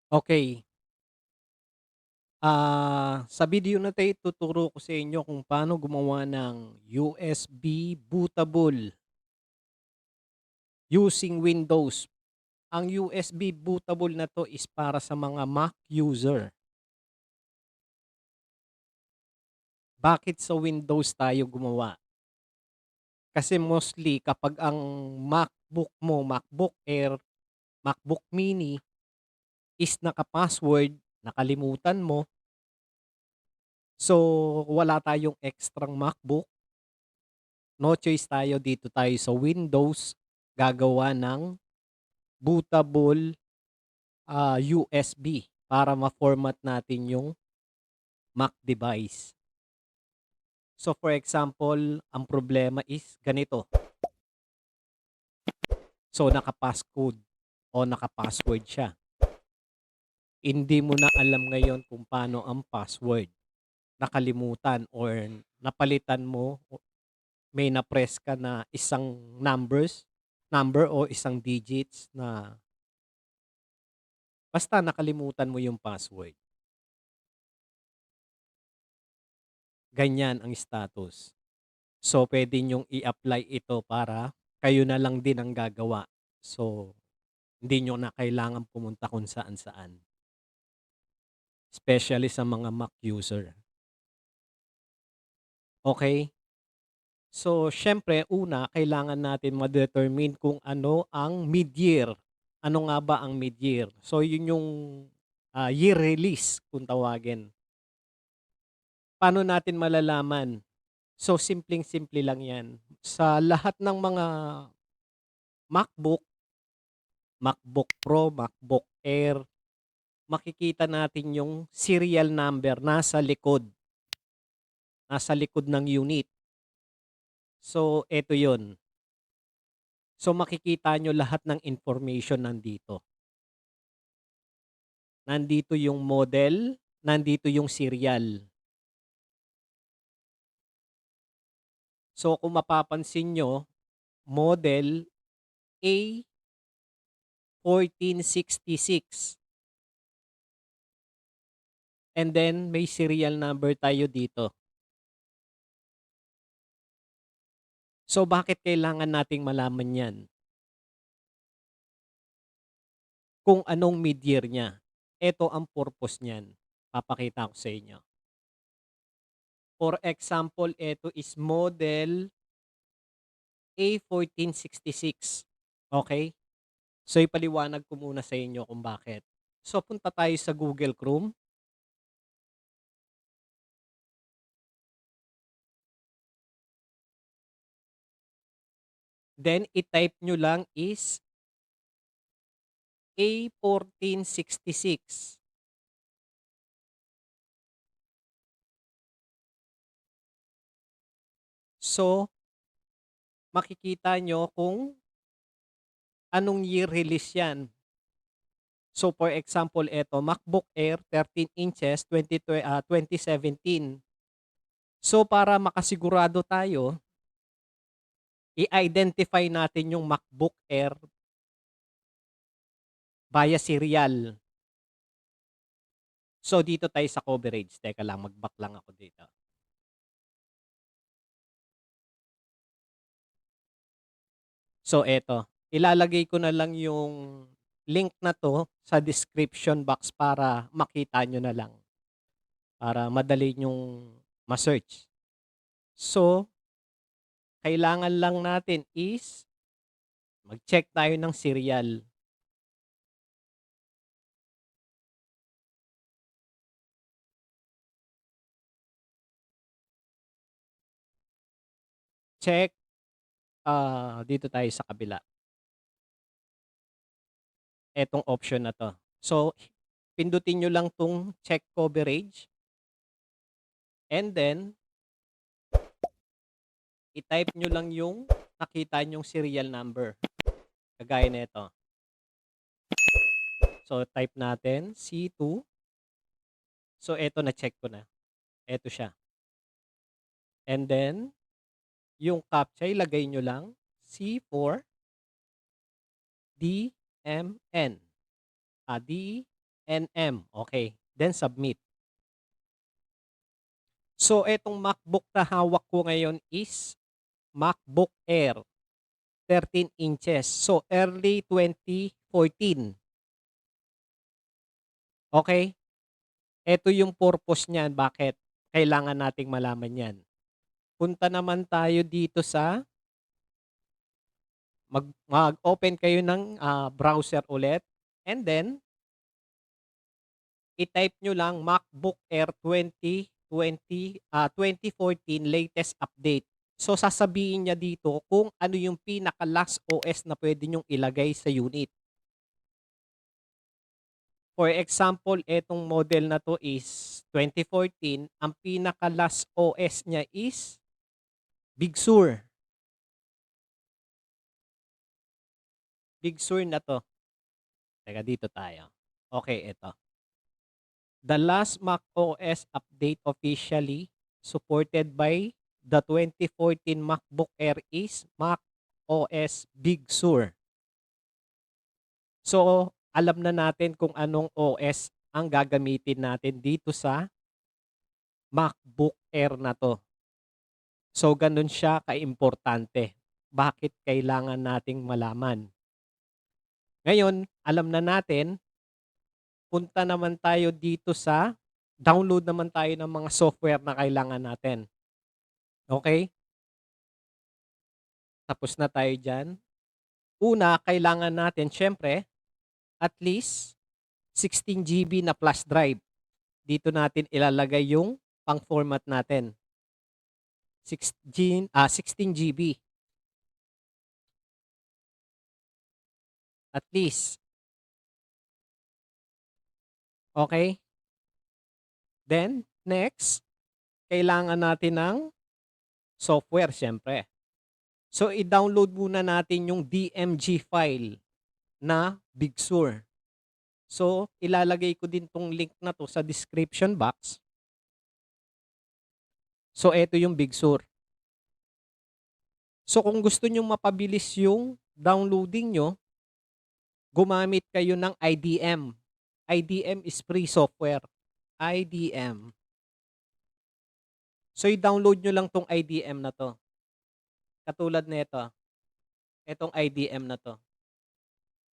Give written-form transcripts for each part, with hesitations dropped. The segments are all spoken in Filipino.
Okay. Sa video na 'to ituturo ko sa inyo kung paano gumawa ng USB bootable using Windows. Ang USB bootable na 'to is para sa mga Mac user. Bakit sa Windows tayo gumawa? Kasi mostly kapag ang MacBook mo, MacBook Air, MacBook Mini is naka-password, nakalimutan mo, so wala tayong extrang MacBook, no choice tayo, dito tayo sa Windows, gagawa ng bootable, USB para ma-format natin yung Mac device. So for example, ang problema is ganito. So naka-passcode o naka-password siya. Hindi mo na alam ngayon kung paano ang password. Nakalimutan or napalitan mo, may na-press ka na isang number o isang digits na basta nakalimutan mo yung password. Ganyan ang status. So, puwede niyong i-apply ito para kayo na lang din ang gagawa. So, hindi niyo na kailangang pumunta kung saan-saan, especially sa mga Mac user. Okay. So, siyempre una kailangan natin ma-determine kung ano ang mid-year. Ano nga ba ang mid-year? So, yun yung, year release kung tawagin. Paano natin malalaman? So, simpleng-simple lang 'yan. Sa lahat ng mga MacBook, MacBook Pro, MacBook Air, makikita natin yung serial number nasa likod ng unit. So, eto 'yun. So, makikita nyo lahat ng information nandito. Nandito yung model, nandito yung serial. So, kung mapapansin nyo, model A1466. And then, may serial number tayo dito. So, bakit kailangan nating malaman yan? Kung anong mid-year niya. Ito ang purpose niyan. Papakita ko sa inyo. For example, ito is model A1466. Okay? So, ipaliwanag ko muna sa inyo kung bakit. So, punta tayo sa Google Chrome. Then, i-type nyo lang is A1466. So, makikita nyo kung anong year release yan. So, for example, eto, MacBook Air 13 inches 2017. So, para makasigurado tayo, i-identify natin yung MacBook Air via serial. So, dito tayo sa coverage. Teka lang, mag-back lang ako dito. So, eto. Ilalagay ko na lang yung link na to sa description box para makita nyo na lang. Para madali nyong ma-search. So, kailangan lang natin is mag-check tayo ng serial. Check, dito tayo sa kabila. Etong option na 'to. So, pindutin nyo lang 'tong check coverage and then i-type nyo lang yung nakita nyong serial number. Kagaya nito. So, type natin C2. So, eto na-check ko na. Eto siya. And then, yung CAPTCHA ilagay nyo lang C4 DMN. nm. Okay. Then submit. So etong MacBook na hawak ko ngayon is MacBook Air 13 inches. So early 2014. Okay? Ito yung purpose niyan, bakit kailangan nating malaman 'yan. Punta naman tayo dito sa mag-open kayo ng, browser ulit, and then i-type nyo lang MacBook Air 2014 latest update. So sasabihin niya dito kung ano yung pinaka-last OS na puwede niyong ilagay sa unit. For example, etong model na 'to is 2014, ang pinaka-last OS niya is Big Sur. Big Sur na 'to. Teka, dito tayo. Okay, eto. The last macOS update officially supported by the 2014 MacBook Air is macOS Big Sur. So, alam na natin kung anong OS ang gagamitin natin dito sa MacBook Air na 'to. So, gano'n siya kaimportante. Bakit kailangan nating malaman? Ngayon, alam na natin, punta naman tayo dito sa download naman tayo ng mga software na kailangan natin. Okay? Tapos na tayo diyan. Una, kailangan natin siyempre at least 16 GB na flash drive. Dito natin ilalagay yung pang-format natin. 16 GB. At least. Okay? Then, next, kailangan natin ng software siyempre. So, i-download muna natin yung DMG file na Big Sur. So, ilalagay ko din tong link na to sa description box. So, eto yung Big Sur. So, kung gusto nyo mapabilis yung downloading nyo, gumamit kayo ng IDM. IDM is free software. IDM. So, i-download nyo lang tong IDM na to. Katulad nito. Etong IDM na to.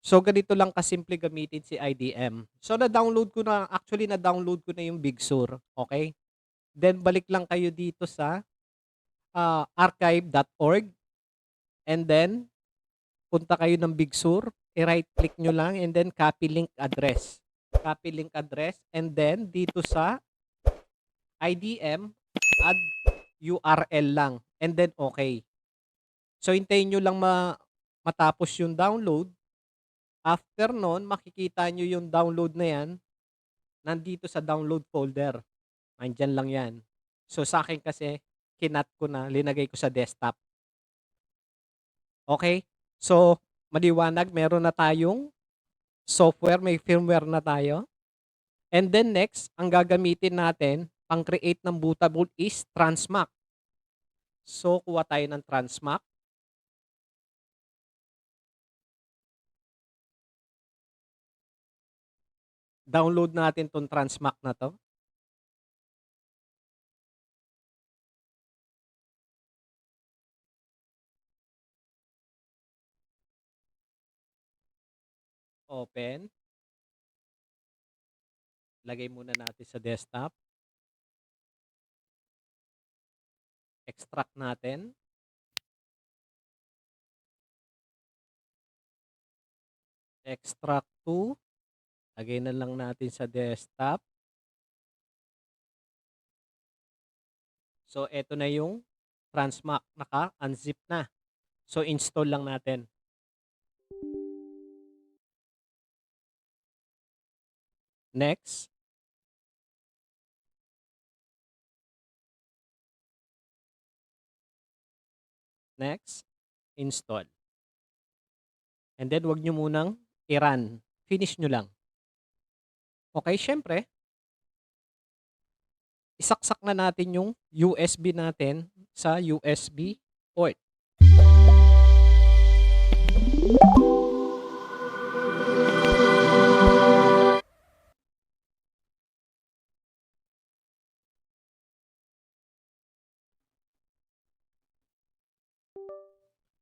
So, ganito lang kasimple gamitin si IDM. So, na-download ko na yung Big Sur. Okay? Then, balik lang kayo dito sa archive.org. And then, punta kayo ng Big Sur. I-right click nyo lang and then copy link address. Copy link address. And then, dito sa IDM, add URL lang. And then, okay. So, hintayin nyo lang matapos yung download. After nun, makikita nyo yung download na yan, nandito sa download folder. Nandyan lang yan. So, sa akin kasi, kinat ko na, linagay ko sa desktop. Okay? So, maliwanag, meron na tayong software, may firmware na tayo. And then next, ang gagamitin natin, pang-create ng bootable is Transmac. So, kuha tayo ng Transmac. Download natin tong Transmac na to. Open. Lagay muna natin sa desktop. Extract natin. Extract to. Lagay na lang natin sa desktop. So, eto na yung Transmac. Naka-unzip na. So, install lang natin. Next. Next. Install. And then, wag nyo munang i-run. Finish nyo lang. Okay, syempre, isaksak na natin yung USB natin sa USB port.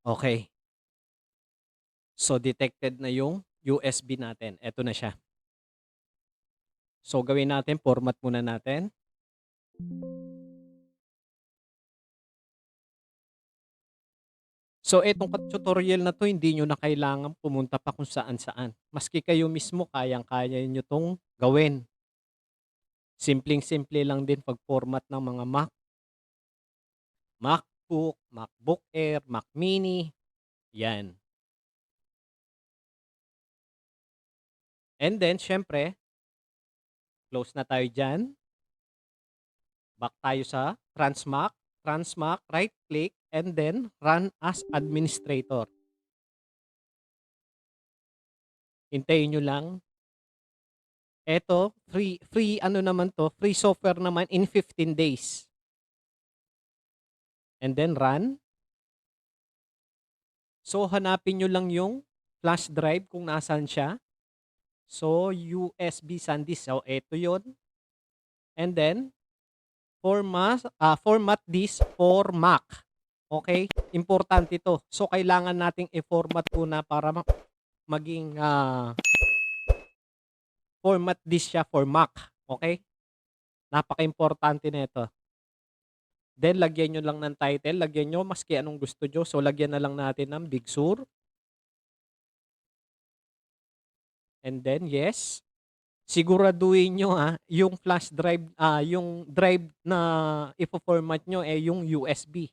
Okay. So, detected na yung USB natin. Eto na siya. So, gawin natin, format muna natin. So, etong tutorial na 'to hindi niyo na kailangang pumunta pa kung saan-saan. Maski kayo mismo kayang-kaya niyo 'tong gawin. Simpleng-simple lang din pag-format ng mga MacBook, MacBook Air, Mac Mini, 'yan. And then siyempre, close na tayo diyan, back tayo sa Transmac. Transmac, right click, and then run as administrator. Hintayin niyo lang. Eto, free ano naman 'to, free software naman in 15 days. And then run. So, hanapin niyo lang yung flash drive kung nasaan siya. So, USB SanDisk. So, eto yon. And then, format this for Mac. Okay? Importante ito. So, kailangan nating i-format muna para maging format this siya for Mac. Okay? Napaka-importante na ito. Then, lagyan nyo lang ng title. Lagyan nyo maski anong gusto nyo. So, lagyan na lang natin ng Big Sur. And then, yes. Siguraduhin nyo yung flash drive, yung drive na ipo-format nyo yung USB.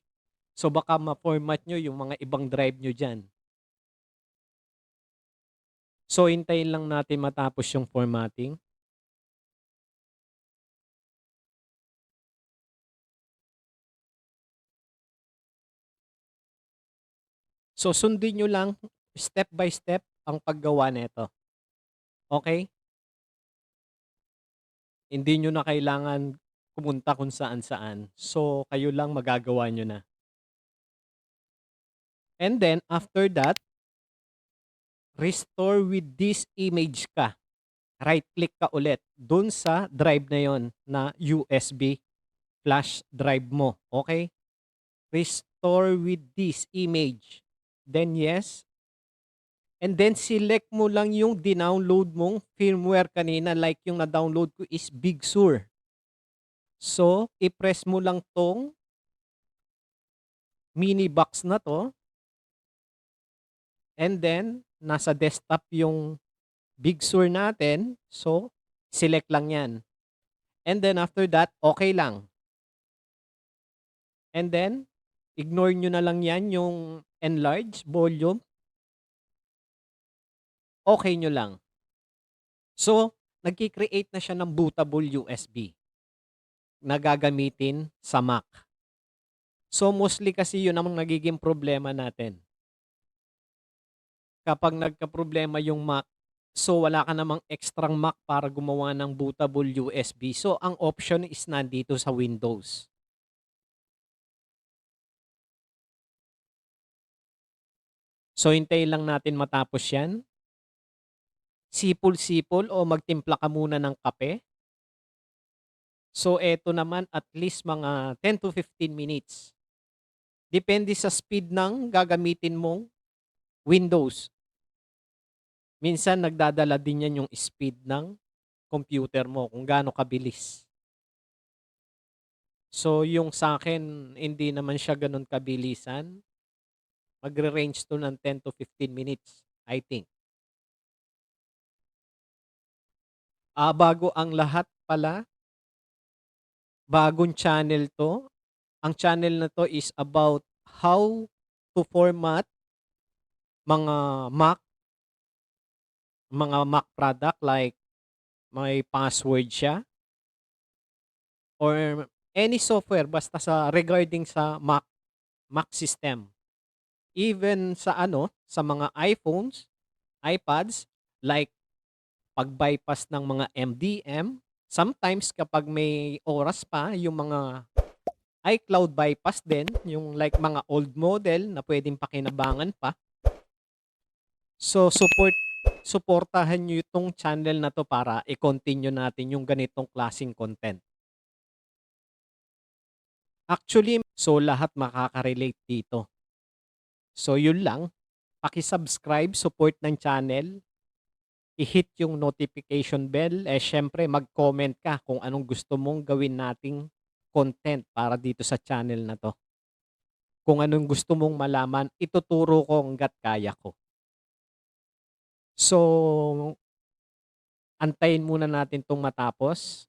So baka ma-format nyo yung mga ibang drive nyo dyan. So hintayin lang natin matapos yung formatting. So sundin nyo lang step by step ang paggawa nito. Okay? Hindi nyo na kailangan pumunta kung saan-saan. So kayo lang magagawa nyo na. And then after that, restore with this image ka. Right click ka ulit dun sa drive na yon na USB flash drive mo. Okay? Restore with this image. Then yes. And then select mo lang yung dinownload mong firmware kanina, like yung na-download ko is Big Sur. So, i-press mo lang tong mini box na to. And then, nasa desktop yung Big Sur natin. So, select lang yan. And then after that, okay lang. And then, ignore nyo na lang yan, yung enlarge volume. Okay nyo lang. So, nagki-create na siya ng bootable USB na gagamitin sa Mac. So, mostly kasi yun ang nagiging problema natin. Kapag nagka-problema yung Mac, so wala ka namang extrang Mac para gumawa ng bootable USB. So, ang option is nandito sa Windows. So, hintayin lang natin matapos yan. Sipol-sipol o magtimpla ka muna ng kape. So, eto naman at least mga 10 to 15 minutes. Depende sa speed ng gagamitin mong Windows. Minsan nagdadala din yan yung speed ng computer mo kung gaano kabilis. So, yung sa akin hindi naman siya gano'n kabilisan. Magre-range 'to ng 10 to 15 minutes, I think. Bago ang lahat pala, bagong channel 'to. Ang channel na 'to is about how to format mga Mac, mga Mac product, like may password siya or any software basta sa regarding sa Mac system. Even sa sa mga iPhones, iPads, like pag-bypass ng mga MDM. Sometimes kapag may oras pa, yung mga iCloud bypass din, yung like mga old model na pwedeng pakinabangan pa. So suportahan nyo itong channel na to para i-continue natin yung ganitong klaseng content. Actually, so lahat makaka-relate dito. So yun lang, paki-subscribe, support ng channel, i-hit yung notification bell, siyempre mag-comment ka kung anong gusto mong gawin nating content para dito sa channel na 'to. Kung anong gusto mong malaman, ituturo ko hangga't kaya ko. So, antayin muna natin 'tong matapos.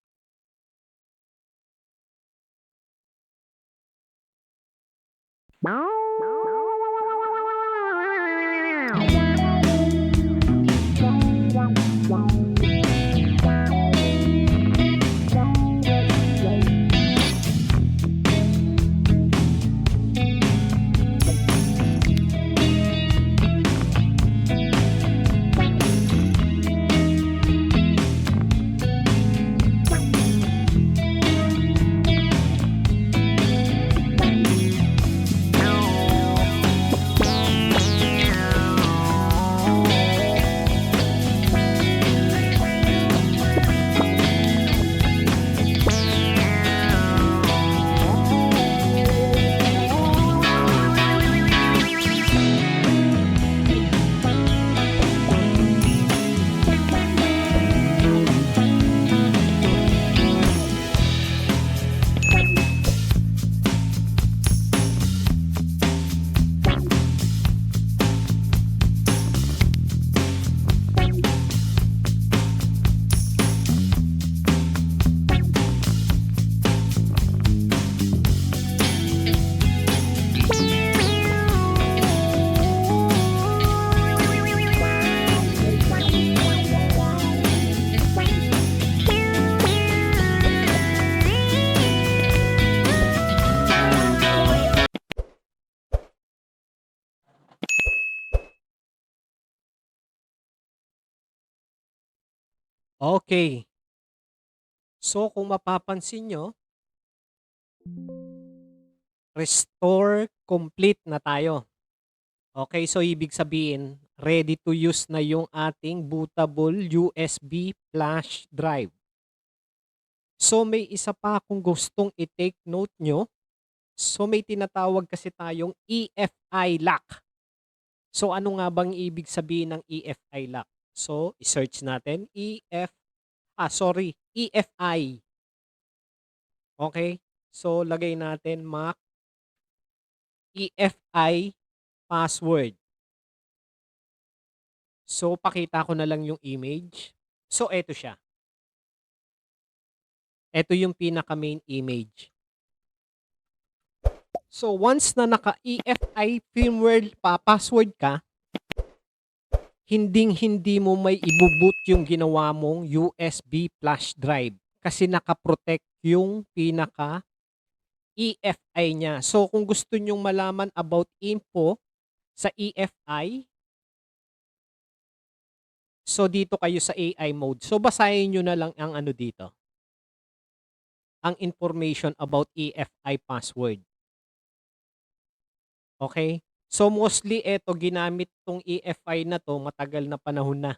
Okay. So, kung mapapansin niyo, restore complete na tayo. Okay, so ibig sabihin, ready to use na yung ating bootable USB flash drive. So, may isa pa akong gustong i-take note nyo. So, may tinatawag kasi tayong EFI lock. So, ano nga bang ibig sabihin ng EFI lock? So, i-search natin EFI. Okay? So, lagay natin Mac EFI password. So, pakita ko na lang yung image. So, eto siya. Eto yung pinaka main image. So, once na naka-EFI firmware password ka, hinding-hindi mo may ibo-boot yung ginawa mong USB flash drive kasi naka-protect yung pinaka EFI niya. So, kung gusto nyong malaman about info sa EFI, so dito kayo sa AI mode. So, basahin nyo na lang ang ano dito, ang information about EFI password. Okay? So, mostly eto ginamit tong EFI na 'to matagal na panahon na.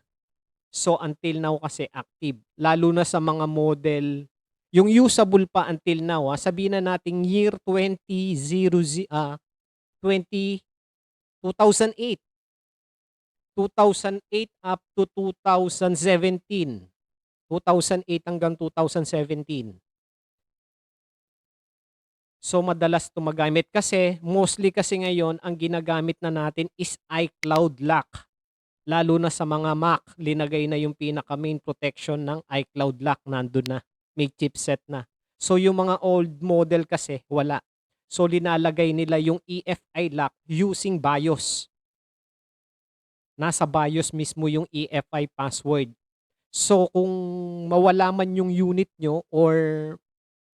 So, until now kasi active. Lalo na sa mga model, yung usable pa until now, sabihin na nating year 20 2008, 2008 up to 2017. 2008 hanggang 2017. So, madalas 'to magamit kasi mostly kasi ngayon ang ginagamit na natin is iCloud lock. Lalo na sa mga Mac, linagay na yung pinaka-main protection ng iCloud lock, nandun na, may chipset na. So, yung mga old model kasi wala. So, linalagay nila yung EFI lock using BIOS. Nasa BIOS mismo yung EFI password. So, kung mawala man yung unit nyo or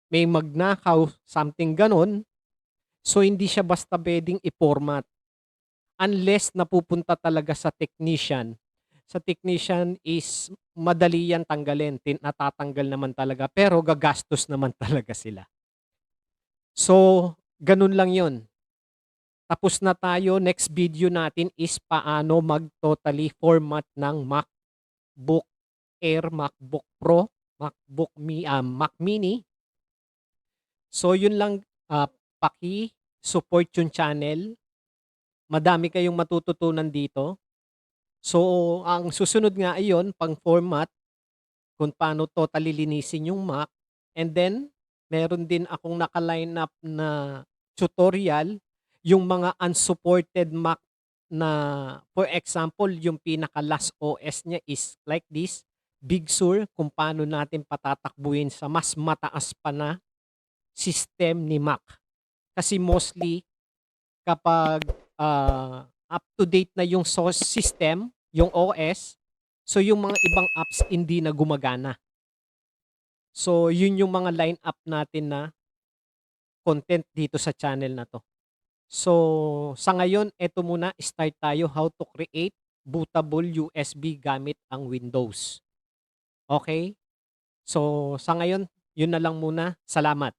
may magnakaw, something ganon, so hindi siya basta puwedeng i-format. Unless napupunta talaga sa technician. Sa technician is madali yan tanggalin, natatanggal naman talaga pero gagastos naman talaga sila. So, ganun lang yon. Tapos na tayo, next video natin is paano mag-totally format ng MacBook Air, MacBook Pro, Mac Mini. So, yun lang, paki-support yung channel. Madami kayong matututunan dito. So, ang susunod nga ayon pang-format kung paano totally linisin yung Mac, and then meron din akong naka-line up na tutorial, yung mga unsupported Mac na for example, yung pinaka-last OS niya is like this, Big Sur, kung paano natin patatakbuhin sa mas mataas pa na system ni Mac. Kasi mostly kapag, up to date na yung source system, yung OS, so yung mga ibang apps hindi na gumagana. So, yun yung mga line up natin na content dito sa channel na 'to. So, sa ngayon eto muna, start tayo how to create bootable USB gamit ang Windows, okay. So, sa ngayon yun na lang muna. Salamat.